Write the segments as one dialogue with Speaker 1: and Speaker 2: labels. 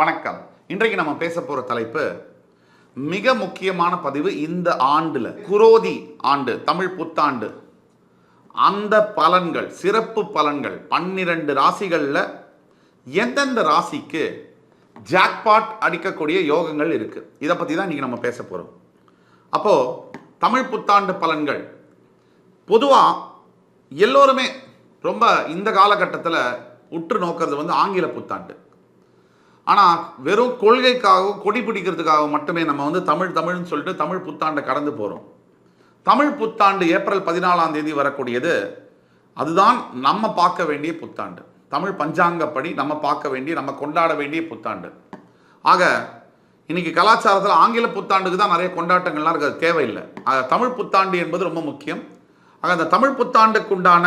Speaker 1: வணக்கம். இன்றைக்கு நம்ம பேச போற தலைப்பு மிக முக்கியமான பதிவு. இந்த ஆண்டுல குரோதி ஆண்டு, தமிழ் புத்தாண்டு, அந்த பலன்கள், சிறப்பு பலன்கள் 12 ராசிகள்ல எந்தெந்த ராசிக்கு ஜாக்பாட் அடிக்கக்கூடிய யோகங்கள் இருக்கு, இதை பத்தி தான் இன்னைக்கு நம்ம பேச போறோம். அப்போ தமிழ் புத்தாண்டு பலன்கள் பொதுவா எல்லோருமே ரொம்ப இந்த காலகட்டத்தில் உற்று நோக்கிறது ஆங்கில புத்தாண்டு. ஆனால் வெறும் கொள்கைக்காகவும் கொடி பிடிக்கிறதுக்காகவும் மட்டுமே நம்ம தமிழ்னு சொல்லிட்டு தமிழ் புத்தாண்டை கடந்து போகிறோம். தமிழ் புத்தாண்டு ஏப்ரல் 14ஆம் தேதி வரக்கூடியது. அதுதான் நம்ம பார்க்க வேண்டிய புத்தாண்டு. தமிழ் பஞ்சாங்கப்படி நம்ம பார்க்க வேண்டிய, நம்ம கொண்டாட வேண்டிய புத்தாண்டு. ஆக இன்னைக்கு கலாச்சாரத்தில் ஆங்கில புத்தாண்டுக்கு தான் நிறைய கொண்டாட்டங்கள்லாம் இருக்கிறது, தேவையில்லை. தமிழ் புத்தாண்டு என்பது ரொம்ப முக்கியம். ஆக அந்த தமிழ் புத்தாண்டுக்குண்டான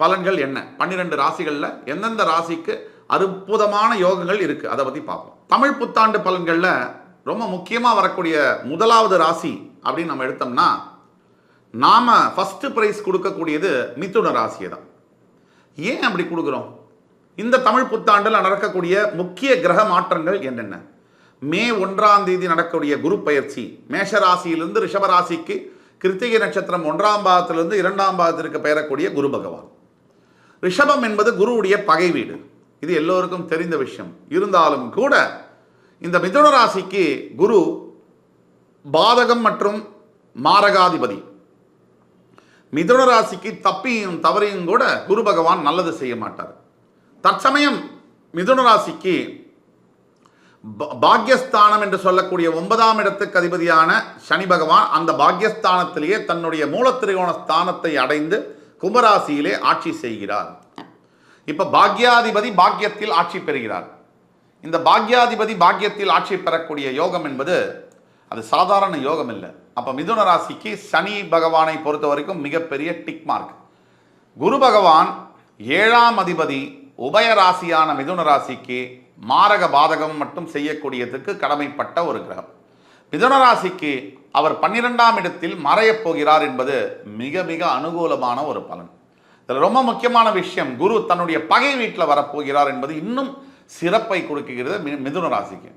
Speaker 1: பலன்கள் என்ன, 12 ராசிகளில் எந்தெந்த ராசிக்கு அற்புதமான யோகங்கள் இருக்கு, அதை பற்றி பார்ப்போம். தமிழ் புத்தாண்டு பலன்களில் ரொம்ப முக்கியமாக வரக்கூடிய முதலாவது ராசி அப்படின்னு நம்ம எடுத்தோம்னா, நாம ஃபர்ஸ்ட் பிரைஸ் கொடுக்கக்கூடியது மிதுன ராசியை தான். ஏன் அப்படி கொடுக்குறோம்? இந்த தமிழ் புத்தாண்டில் நடக்கக்கூடிய முக்கிய கிரக மாற்றங்கள் என்னென்ன? மே 1ஆம் தேதி நடக்கக்கூடிய குரு பயிற்சி, மேஷ ராசியிலிருந்து ரிஷப ராசிக்கு கிருத்திகை நட்சத்திரம் 1ஆம் பாதத்திலிருந்து 2ஆம் பாதத்திற்கு பெயரக்கூடிய குரு பகவான். ரிஷபம் என்பது குருவுடைய பகை வீடு, இது எல்லோருக்கும் தெரிந்த விஷயம். இருந்தாலும் கூட இந்த மிதுன ராசிக்கு குரு பாதகம் மற்றும் மாரகாதிபதி. மிதுன ராசிக்கு தப்பியும் தவறையும் கூட குரு பகவான் நல்லது செய்ய மாட்டார். தற்சமயம் மிதுன ராசிக்கு பாக்யஸ்தானம் என்று சொல்லக்கூடிய 9ஆம் இடத்துக்கு அதிபதியான சனி பகவான் அந்த பாக்யஸ்தானத்திலேயே தன்னுடைய மூலத்திரிகோண ஸ்தானத்தை அடைந்து கும்பராசியிலே ஆட்சி செய்கிறார். இப்ப பாக்யாதிபதி பாக்யத்தில் ஆட்சி பெறுகிறார். இந்த பாக்யாதிபதி பாக்யத்தில் ஆட்சி பெறக்கூடிய யோகம் என்பது அது சாதாரண யோகம் இல்லை. அப்ப மிதுன ராசிக்கு சனி பகவானை பொறுத்த வரைக்கும் மிகப்பெரிய டிக் மார்க். குரு பகவான் 7ஆம் அதிபதி உபய ராசியான மிதுன ராசிக்கு மாரக பாதகம் மட்டும் செய்யக்கூடியதுக்கு கடமைப்பட்ட ஒரு கிரகம். மிதுன ராசிக்கு அவர் 12ஆம் இடத்தில் மறையப் போகிறார் என்பது மிக மிக அனுகூலமான ஒரு பலன். இதில் ரொம்ப முக்கியமான விஷயம், குரு தன்னுடைய பகை வீட்டில் வரப்போகிறார் என்பது இன்னும் சிறப்பை கொடுக்கிறது மிதுன ராசிக்கு.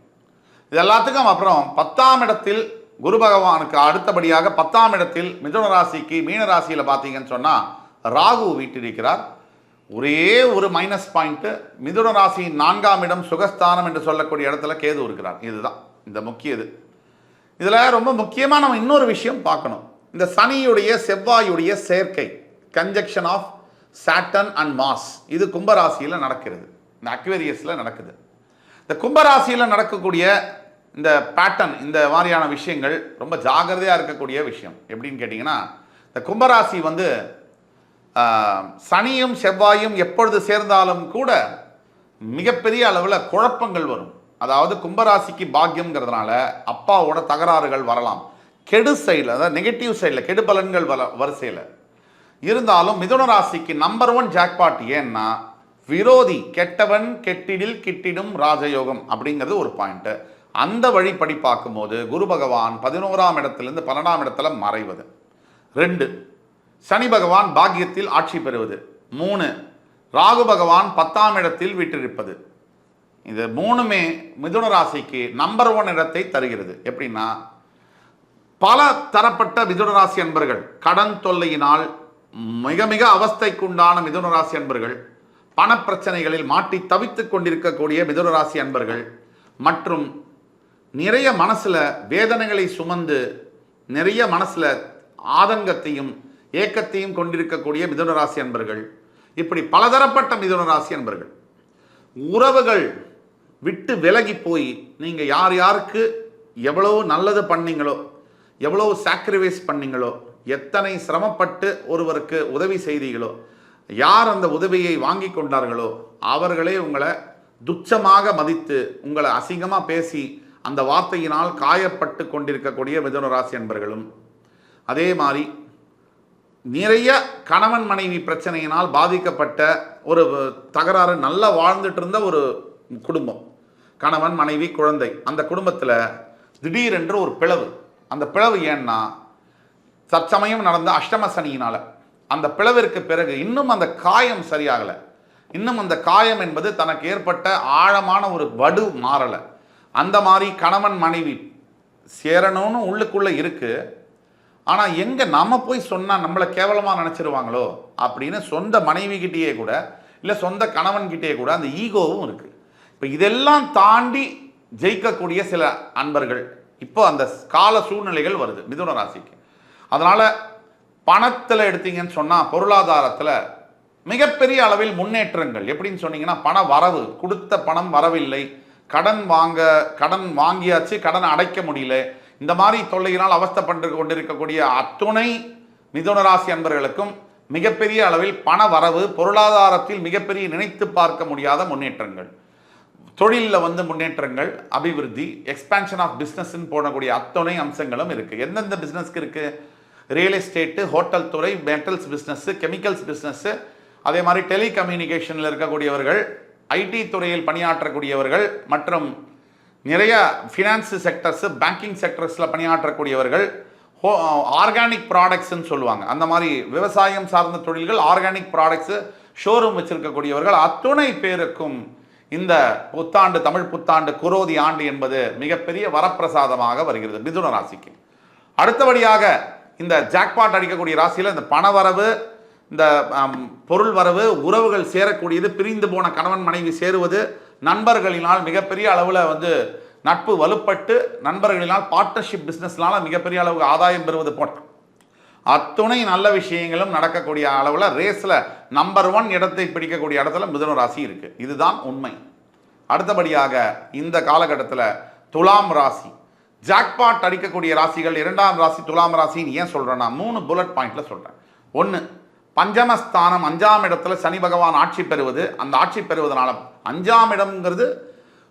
Speaker 1: இது எல்லாத்துக்கும் அப்புறம் 10ஆம் இடத்தில் குரு பகவானுக்கு அடுத்தபடியாக 10ஆம் இடத்தில் மிதுன ராசிக்கு மீன ராசியில் பார்த்தீங்கன்னு சொன்னால் ராகு வீட்டிருக்கிறார். ஒரே ஒரு மைனஸ் பாயிண்ட், மிதுன ராசியின் 4ஆம் இடம் சுகஸ்தானம் என்று சொல்லக்கூடிய இடத்துல கேது இருக்கிறார். இதுதான் இந்த முக்கியது. இதில் ரொம்ப முக்கியமாக நம்ம இன்னொரு விஷயம் பார்க்கணும். இந்த சனியுடைய செவ்வாயுடைய சேர்க்கை, conjunction of Saturn and Mars, இது கும்பராசியில் நடக்கிறது, இந்த அக்வேரியஸில் நடக்குது. இந்த கும்பராசியில் நடக்கக்கூடிய இந்த பேட்டர்ன், இந்த மாதிரியான விஷயங்கள் ரொம்ப ஜாகிரதையாக இருக்கக்கூடிய விஷயம். எப்படின்னு கேட்டிங்கன்னா, இந்த கும்பராசி சனியும் செவ்வாயும் எப்பொழுது சேர்ந்தாலும் கூட மிகப்பெரிய அளவில் குழப்பங்கள் வரும். அதாவது கும்பராசிக்கு பாக்கியம்ங்கிறதுனால அப்பாவோட தகராறுகள் வரலாம், கெடு சைடில், அதாவது நெகட்டிவ் சைடில், கெடு பலன்கள் வரிசையில் இருந்தாலும் மிதுன ராசிக்கு நம்பர் 1 ஜாக்பாட். ஏன்னா விரோதி கெட்டவன் கெட்டிடில் கிட்டிடும் ராஜயோகம் அப்படிங்கிறது ஒரு பாயிண்ட். அந்த வழிப்படி பார்க்கும்போது குரு பகவான் 11ஆம் இடத்திலிருந்து 12ஆம் இடத்துல மறைவது, 2 சனி பகவான் பாக்கியத்தில் ஆட்சி பெறுவது, 3 ராகு பகவான் 10ஆம் இடத்தில் வீற்றிருப்பது, இது 3மே மிதுன ராசிக்கு நம்பர் 1 இடத்தை தருகிறது. எப்படின்னா, பல தரப்பட்ட மிதுன ராசி அன்பர்கள் கடன் தொல்லையினால் மிக மிக அவஸ்தைக்குண்டான மிதுன ராசி அன்பர்கள், பணப்பிரச்சனைகளில் மாட்டி தவித்துக் கொண்டிருக்கக்கூடிய மிதுன ராசி அன்பர்கள், மற்றும் நிறைய மனசுல வேதனைகளை சுமந்து நிறைய மனசுல ஆதங்கத்தையும் ஏக்கத்தையும் கொண்டிருக்கக்கூடிய மிதுன ராசி அன்பர்கள், இப்படி பலதரப்பட்ட மிதுன ராசி அன்பர்கள், உறவுகள் விட்டு விலகி போய் நீங்கள் யார் யாருக்கு எவ்வளோ நல்லது பண்ணீங்களோ, எவ்வளோ சாக்ரிஃபைஸ் பண்ணீங்களோ, எத்தனை சிரமப்பட்டு ஒருவருக்கு உதவி செய்தீங்களோ, யார் அந்த உதவியை வாங்கி கொண்டார்களோ அவர்களே உங்களை துச்சமாக மதித்து உங்களை அசிங்கமாக பேசி அந்த வார்த்தையினால் காயப்பட்டு கொண்டிருக்கக்கூடிய மிதுன ராசி அன்பர்களும், அதே மாதிரி நிறைய கணவன் மனைவி பிரச்சனையினால் பாதிக்கப்பட்ட ஒரு தகராறு, நல்லா வாழ்ந்துட்டு இருந்த ஒரு குடும்பம், கணவன் மனைவி குழந்தை, அந்த குடும்பத்தில் திடீரென்று ஒரு பிளவு. அந்த பிளவு ஏன்னா தற்சமயம் நடந்த அஷ்டம சனியினால. அந்த பிளவிற்கு பிறகு இன்னும் அந்த காயம் சரியாகலை. இன்னும் அந்த காயம் என்பது தனக்கு ஏற்பட்ட ஆழமான ஒரு வடு மாறலை. அந்த மாதிரி கணவன் மனைவி சேரணும்னு உள்ளுக்குள்ளே இருக்குது. ஆனால் எங்கே நம்ம போய் சொன்னால் நம்மளை கேவலமாக நினச்சிருவாங்களோ அப்படின்னு சொந்த மனைவிக்கிட்டேயே கூட இல்லை சொந்த கணவன்கிட்டேயே கூட அந்த ஈகோவும் இருக்குது. இப்போ இதெல்லாம் தாண்டி ஜெயிக்கக்கூடிய சில அன்பர்கள் இப்போ அந்த கால சூழ்நிலைகள் வருது மிதுன ராசிக்கு. அதனால் பணத்தில் எடுத்தீங்கன்னு சொன்னால் பொருளாதாரத்தில் மிகப்பெரிய அளவில் முன்னேற்றங்கள். எப்படின்னு சொன்னீங்கன்னா பண வரவு, கொடுத்த பணம் வரவில்லை, கடன் வாங்கியாச்சு, கடன் அடைக்க முடியல, இந்த மாதிரி தொல்லையினால் அவஸ்தைப்பட்டு கொண்டிருக்கக்கூடிய அத்துணை மிதுன ராசி அன்பர்களுக்கும் மிகப்பெரிய அளவில் பண வரவு, பொருளாதாரத்தில் மிகப்பெரிய நினைத்து பார்க்க முடியாத முன்னேற்றங்கள், தொழிலில் முன்னேற்றங்கள், அபிவிருத்தி, எக்ஸ்பான்ஷன் ஆஃப் பிஸ்னஸ்ன்னு போடக்கூடிய அத்துணை அம்சங்களும் இருக்குது. எந்தெந்த பிஸ்னஸ்க்கு இருக்குது? ரியல் எஸ்டேட்டு, ஹோட்டல் துறை, மெட்டல்ஸ் பிஸ்னஸ்ஸு, கெமிக்கல்ஸ் பிஸ்னஸ்ஸு, அதே மாதிரி டெலிகம்யூனிகேஷனில் இருக்கக்கூடியவர்கள், ஐடி துறையில் பணியாற்றக்கூடியவர்கள் மற்றும் நிறைய ஃபினான்ஸ் செக்டர்ஸு, பேங்கிங் செக்டர்ஸில் பணியாற்றக்கூடியவர்கள், ஆர்கானிக் ப்ராடக்ட்ஸ்ன்னு சொல்லுவாங்க, அந்த மாதிரி விவசாயம் சார்ந்த தொழில்கள், ஆர்கானிக் ப்ராடக்ட்ஸு ஷோரூம் வச்சிருக்கக்கூடியவர்கள் அத்துணை பேருக்கும் இந்த புத்தாண்டு, தமிழ் புத்தாண்டு குரோதி ஆண்டு என்பது மிகப்பெரிய வரப்பிரசாதமாக வருகிறது மிதுன ராசிக்கு. அடுத்தபடியாக இந்த ஜாக்பாட் அடிக்கக்கூடிய ராசியில் இந்த பணவரவு, இந்த பொருள் வரவு, உறவுகள் சேரக்கூடியது, பிரிந்து போன கணவன் மனைவி சேருவது, நண்பர்களினால் மிகப்பெரிய அளவில் நட்பு வலுப்பட்டு நண்பர்களினால் பார்ட்னர்ஷிப் பிஸ்னஸ்னால மிகப்பெரிய அளவுக்கு ஆதாயம் பெறுவது போன்ற அத்துணை நல்ல விஷயங்களும் நடக்கக்கூடிய அளவில் ரேஸில் நம்பர் 1 இடத்தை பிடிக்கக்கூடிய இடத்துல மிதுன ராசி இருக்குது. இதுதான் உண்மை. அடுத்தபடியாக இந்த காலகட்டத்தில் துலாம் ராசி ஜாக்பாட் அடிக்கக்கூடிய ராசிகள். 2ஆம் ராசி துலாம் ராசின்னு ஏன் சொல்கிறேன்னா 3 புல்லட் பாயிண்டில் சொல்கிறேன். 1, பஞ்சமஸ்தானம் 5ஆம் இடத்துல சனி பகவான் ஆட்சி பெறுவது. அந்த ஆட்சி பெறுவதனால 5ஆம் இடம்ங்கிறது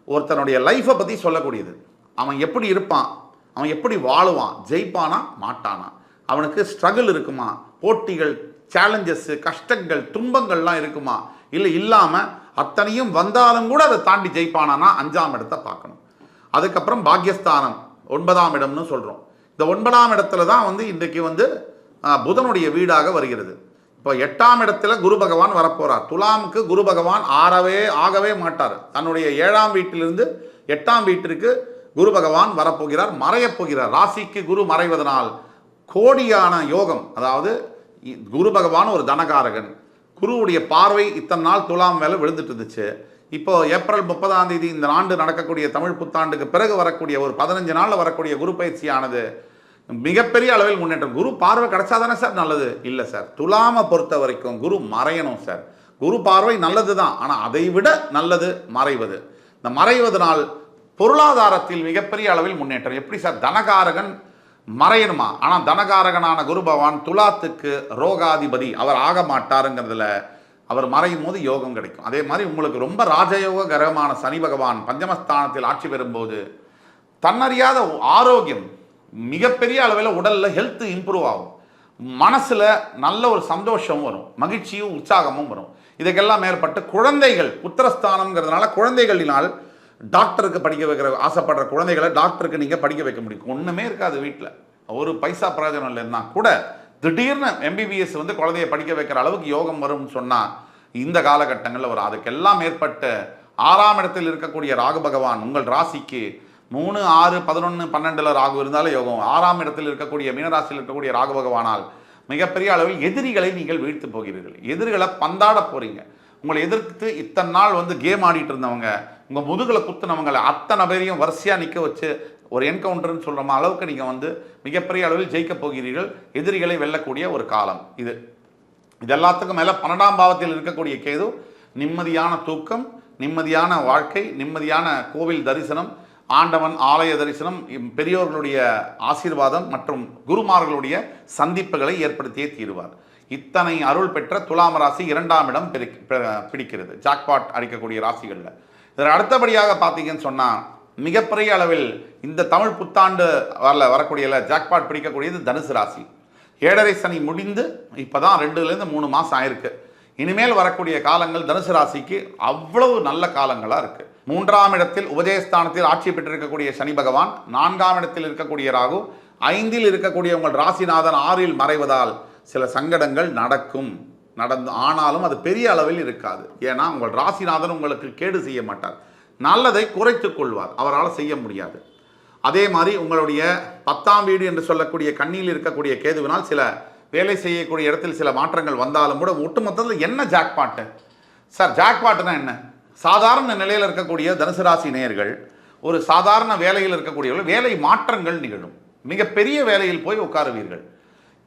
Speaker 1: ஒருத்தனுடைய லைஃப்பை பற்றி சொல்லக்கூடியது. அவன் எப்படி இருப்பான், அவன் எப்படி வாழுவான், ஜெயிப்பானா மாட்டானா, அவனுக்கு ஸ்ட்ரகிள் இருக்குமா, போட்டிகள், சேலஞ்சஸ்ஸு, கஷ்டங்கள், துன்பங்கள்லாம் இருக்குமா, இல்லை இல்லாமல் அத்தனையும் வந்தாலும் கூட அதை தாண்டி ஜெயிப்பானா 5ஆம் இடத்தை பார்க்கணும். அதுக்கப்புறம் பாக்யஸ்தானம் 9ஆம் இடம்னு சொல்கிறோம். இந்த 9ஆம் இடத்துல தான் இன்றைக்கு புதனுடைய வீடாக வருகிறது. இப்போ 8ஆம் இடத்துல குரு பகவான் வரப்போகிறார். துலாமுக்கு குரு பகவான் ஆகவே மாட்டார். தன்னுடைய 7ஆம் வீட்டிலிருந்து 8ஆம் வீட்டிற்கு குரு பகவான் வரப்போகிறார், மறையப் போகிறார். ராசிக்கு குரு மறைவதனால் கோடியான யோகம். அதாவது குரு பகவான் ஒரு தனகாரகன். குருவுடைய பார்வை இத்தனை நாள் துலாம் மேலே விழுந்துட்டு இருந்துச்சு. இப்போ ஏப்ரல் 30ஆம் தேதி இந்த ஆண்டு நடக்கக்கூடிய தமிழ் புத்தாண்டுக்கு பிறகு வரக்கூடிய ஒரு 15 நாளில் வரக்கூடிய குரு பயிற்சியானது மிகப்பெரிய அளவில் முன்னேற்றம். குரு பார்வை கிடைச்சாதானே சார் நல்லது? இல்லை சார், துலாமை பொறுத்த வரைக்கும் குரு மறையணும் சார். குரு பார்வை நல்லது தான், ஆனால் அதை விட நல்லது மறைவது. இந்த மறைவதனால் பொருளாதாரத்தில் மிகப்பெரிய அளவில் முன்னேற்றம். எப்படி சார், தனகாரகன் மறையணுமா? ஆனால் தனகாரகனான குரு பகவான் துலாத்துக்கு ரோகாதிபதி, அவர் ஆக மாட்டாருங்கிறதுல அவர் மறையும் போது யோகம் கிடைக்கும். அதே மாதிரி உங்களுக்கு ரொம்ப ராஜயோக கிரகமான சனி பகவான் பஞ்சமஸ்தானத்தில் ஆட்சி பெறும்போது தன்னறியாத ஆரோக்கியம், மிகப்பெரிய அளவில் உடலில் ஹெல்த் இம்ப்ரூவ் ஆகும், மனசில் நல்ல ஒரு சந்தோஷமும் வரும், மகிழ்ச்சியும் உற்சாகமும் வரும். இதுக்கெல்லாம் மேற்பட்டு குழந்தைகள் புத்திரஸ்தானம்ங்கிறதுனால குழந்தைகளினால் டாக்டருக்கு படிக்க வைக்கிற ஆசைப்படுற குழந்தைகளை டாக்டருக்கு நீங்கள் படிக்க வைக்க முடியும். ஒன்றுமே இருக்காது வீட்டில், ஒரு பைசா பிரயோஜனம் இல்லைன்னா கூட திடீர்னு MBBS குழந்தைய படிக்க வைக்கிற அளவுக்கு யோகம் வரும்னு சொன்னால் இந்த காலகட்டங்களில் வரும். அதுக்கெல்லாம் மேற்பட்ட 6ஆம் இடத்தில் இருக்கக்கூடிய ராகு பகவான் உங்கள் ராசிக்கு 3, 6, 11, 12 ராகு இருந்தாலும் யோகம். 6ஆம் இடத்தில் இருக்கக்கூடிய மீனராசியில் இருக்கக்கூடிய ராகு பகவானால் மிகப்பெரிய அளவில் எதிரிகளை நீங்கள் வீழ்த்து போகிறீர்கள். எதிரிகளை பந்தாட போகிறீங்க. உங்களை எதிர்த்து இத்தனை நாள் கேம் ஆடிட்டு இருந்தவங்க, உங்கள் முதுகில் குத்துனவங்களை அத்தனை பேரையும் வரிசையாக நிற்க வச்சு ஒரு என்கவுண்டர்னு சொல்கிற அளவுக்கு நீங்கள் மிகப்பெரிய அளவில் ஜெயிக்க போகிறீர்கள். எதிரிகளை வெல்லக்கூடிய ஒரு காலம் இது. இது எல்லாத்துக்கும் மேலே 12ஆம் பாவத்தில் இருக்கக்கூடிய கேது நிம்மதியான தூக்கம், நிம்மதியான வாழ்க்கை, நிம்மதியான கோவில் தரிசனம், ஆண்டவன் ஆலய தரிசனம், பெரியோர்களுடைய ஆசீர்வாதம் மற்றும் குருமார்களுடைய சந்திப்புகளை ஏற்படுத்தியே தீருவார். இத்தனை அருள் பெற்ற துலாம் ராசி 2ஆம் இடம் பிடிக்கிறது ஜாக்பாட் அடிக்கக்கூடிய ராசிகளில். இதில் அடுத்தபடியாக பார்த்தீங்கன்னு சொன்னால் மிகப்பெரிய அளவில் இந்த தமிழ் புத்தாண்டு வரக்கூடிய ஜாக்பாட் பிடிக்கக்கூடியது தனுசு ராசி. 7.5 சனி முடிந்து இப்போ தான் 2லேருந்து 3 மாதம் ஆயிருக்கு. இனிமேல் வரக்கூடிய காலங்கள் தனுசு ராசிக்கு அவ்வளவு நல்ல காலங்களாக இருக்குது. 3ஆம் இடத்தில் உபஜயஸ்தானத்தில் ஆட்சி பெற்றிருக்கக்கூடிய சனி பகவான், 4ஆம் இடத்தில் இருக்கக்கூடிய ராகு, 5இல் இருக்கக்கூடிய உங்கள் ராசிநாதன் 6இல் மறைவதால் சில சங்கடங்கள் நடக்கும். ஆனாலும் அது பெரிய அளவில் இருக்காது. ஏன்னா உங்கள் ராசிநாதன் உங்களுக்கு கேடு செய்ய மாட்டார், நல்லதை குறைத்துக் கொள்வார், அவரால் செய்ய முடியாது. அதே மாதிரி உங்களுடைய 10ஆம் வீடு என்று சொல்லக்கூடிய கண்ணியில் இருக்கக்கூடிய கேதுவினால் சில வேலை செய்யக்கூடிய இடத்தில் சில மாற்றங்கள் வந்தாலும் கூட ஒட்டுமொத்தத்தில் என்ன ஜாக்பாட்டு சார்? ஜாக்பாட்டுனா என்ன? சாதாரண நிலையில் இருக்கக்கூடிய தனுசு ராசி நேயர்கள், ஒரு சாதாரண வேலையில் இருக்கக்கூடியவர்கள் வேலை மாற்றங்கள் நிகழும். மிகப்பெரிய வேலையில் போய் உட்காருவீர்கள்.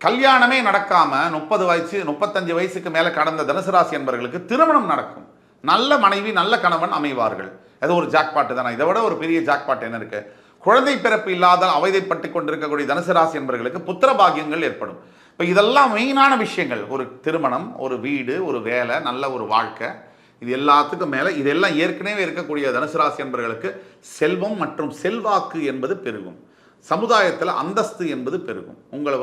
Speaker 1: கல்யாணமே நடக்காம 30 வயசு 35 வயசுக்கு மேலே கடந்த தனுசு ராசி என்பவர்களுக்கு திருமணம் நடக்கும். நல்ல மனைவி நல்ல கணவன் அமைவார்கள். அது ஒரு ஜாக்பாட்டு தானே. இதை விட ஒரு பெரிய ஜாக்பாட் என்ன இருக்கு? குழந்தை பிறப்பு இல்லாத அவதைப்பட்டு கொண்டிருக்கக்கூடிய தனுசு ராசி என்பவர்களுக்கு புத்திர பாகியங்கள் ஏற்படும். இப்போ இதெல்லாம் மெயினான விஷயங்கள். ஒரு திருமணம், ஒரு வீடு, ஒரு வேலை, நல்ல ஒரு வாழ்க்கை, இது எல்லாத்துக்கும் மேலே இதெல்லாம் ஏற்கனவே இருக்கக்கூடிய தனுசு ராசி என்பவர்களுக்கு செல்வம் மற்றும் செல்வாக்கு என்பது பெருகும். சமுதாயத்தில் அந்தஸ்து என்பது பெருகும். உங்களை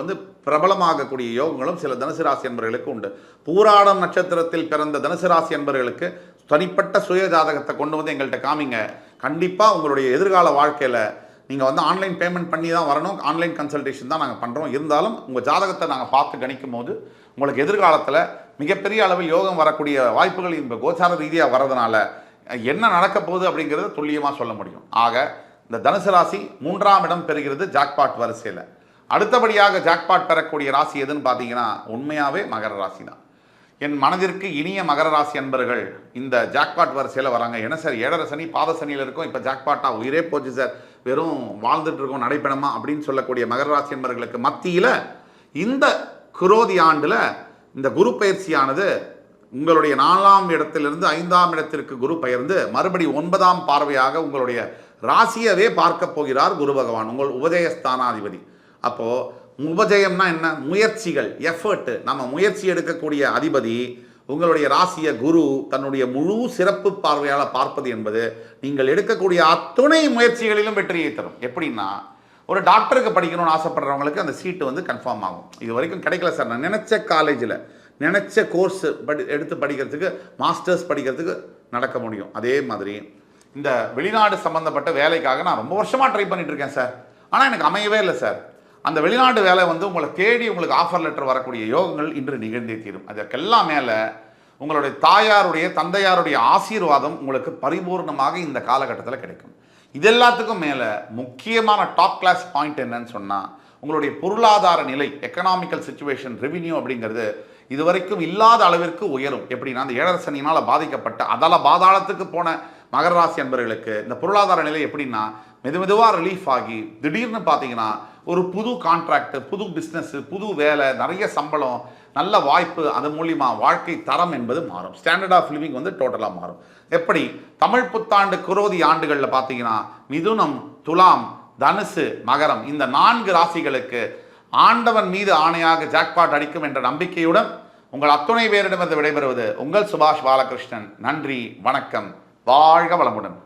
Speaker 1: பிரபலமாகக்கூடிய யோகங்களும் சில தனுசு ராசி என்பவர்களுக்கு உண்டு. பூராடம் நட்சத்திரத்தில் பிறந்த தனுசு ராசி என்பவர்களுக்கு தனிப்பட்ட சுய ஜாதகத்தை கொண்டு வந்து எங்கள்கிட்ட காமிங்க. கண்டிப்பாக உங்களுடைய எதிர்கால வாழ்க்கையில் நீங்கள் ஆன்லைன் பேமெண்ட் பண்ணி தான் வரணும். ஆன்லைன் கன்சல்டேஷன் தான் நாங்கள் பண்ணுறோம். இருந்தாலும் உங்கள் ஜாதகத்தை நாங்கள் பார்த்து கணிக்கும் போது உங்களுக்கு எதிர்காலத்தில் மிகப்பெரிய அளவில் யோகம் வரக்கூடிய வாய்ப்புகள் இந்த கோச்சார ரீதியாக வர்றதுனால என்ன நடக்க போகுது அப்படிங்கிறத துல்லியமாக சொல்ல முடியும். ஆக இந்த தனுசு ராசி 3ஆம் இடம் பெறுகிறது ஜாக்பாட் வரிசையில். அடுத்தபடியாக ஜாக்பாட் பெறக்கூடிய ராசி எதுன்னு பார்த்தீங்கன்னா உண்மையாகவே மகர ராசி தான். என் மனதிற்கு இனிய மகர ராசி அன்பர்கள் இந்த ஜாக்பாட் வரிசையில் வராங்க. என்ன சார் 7.5 சனி பாத சனியில் இருக்கும், இப்போ ஜாக்பாட்டாக உயிரே போச்சு சார், வெறும் வாழ்ந்துட்டு இருக்கோம் நடைப்பெணமா அப்படின்னு சொல்லக்கூடிய மகர ராசி அன்பர்களுக்கு மத்தியில் இந்த குரோதி ஆண்டில் இந்த குரு பயிற்சியானது உங்களுடைய 4ஆம் இடத்திலிருந்து 5ஆம் இடத்திற்கு குரு பெயர்ந்து மறுபடி 9ஆம் பார்வையாக உங்களுடைய ராசியவே பார்க்க போகிறார் குரு பகவான், உங்கள் உபஜயஸ்தானாதிபதி. அப்போது உபஜயம்னா என்ன? முயற்சிகள், எஃபர்ட். நம்ம முயற்சி எடுக்கக்கூடிய அதிபதி உங்களுடைய ராசியை குரு தன்னுடைய முழு சிறப்பு பார்வையால் பார்ப்பது என்பது நீங்கள் எடுக்கக்கூடிய அத்துணை முயற்சிகளிலும் வெற்றியை தரும். எப்படின்னா, ஒரு டாக்டருக்கு படிக்கணும்னு ஆசைப்படுறவங்களுக்கு அந்த சீட்டு கன்ஃபார்ம் ஆகும். இது வரைக்கும் கிடைக்கல சார், நான் நினச்ச காலேஜில் நினச்ச கோர்ஸ் எடுத்து படிக்கிறதுக்கு, மாஸ்டர்ஸ் படிக்கிறதுக்கு நடக்க முடியும். அதே மாதிரி இந்த வெளிநாடு சம்மந்தப்பட்ட வேலைக்காக நான் ரொம்ப வருஷமாக ட்ரை பண்ணிட்டு இருக்கேன் சார், ஆனால் எனக்கு அமையவே இல்லை சார். அந்த வெளிநாட்டு வேலை உங்களை தேடி உங்களுக்கு ஆஃபர் லெட்டர் வரக்கூடிய யோகங்கள் இன்று நிகழ்ந்தே தீரும். அதற்கெல்லாம் மேலே உங்களுடைய தாயாருடைய தந்தையாருடைய ஆசீர்வாதம் உங்களுக்கு பரிபூர்ணமாக இந்த காலகட்டத்தில் கிடைக்கும். இது எல்லாத்துக்கும் மேலே முக்கியமான டாப் கிளாஸ் பாயிண்ட் என்னன்னு சொன்னால், உங்களுடைய பொருளாதார நிலை, எக்கனாமிக்கல் சிச்சுவேஷன், ரெவின்யூ அப்படிங்கிறது இதுவரைக்கும் இல்லாத அளவிற்கு உயரும். எப்படின்னா, அந்த 7.5 சனியினால் பாதிக்கப்பட்ட பாதாளத்துக்கு போன மகர ராசி என்பவர்களுக்கு இந்த பொருளாதார நிலை எப்படின்னா மெதுவாக ரிலீஃப் ஆகி திடீர்னு பார்த்தீங்கன்னா ஒரு புது கான்ட்ராக்ட், புது பிஸ்னஸ், புது வேலை, நிறைய சம்பளம், நல்ல வாய்ப்பு, அது மூலிமா வாழ்க்கை தரம் என்பது மாறும். ஸ்டாண்டர்ட் ஆஃப் லிவிங் டோட்டலாக மாறும். எப்படி தமிழ் புத்தாண்டு குரோதி ஆண்டுகளில் பார்த்தீங்கன்னா மிதுனம், துலாம், தனுசு, மகரம் இந்த 4 ராசிகளுக்கு ஆண்டவன் மீது ஆணையாக ஜாக்பாட் அடிக்கும் என்ற நம்பிக்கையுடன் உங்கள் அத்துணை பேரிடமிருந்து விடைபெறுவது உங்கள் சுபாஷ் பாலகிருஷ்ணன். நன்றி, வணக்கம், வாழ்க வளமுடன்.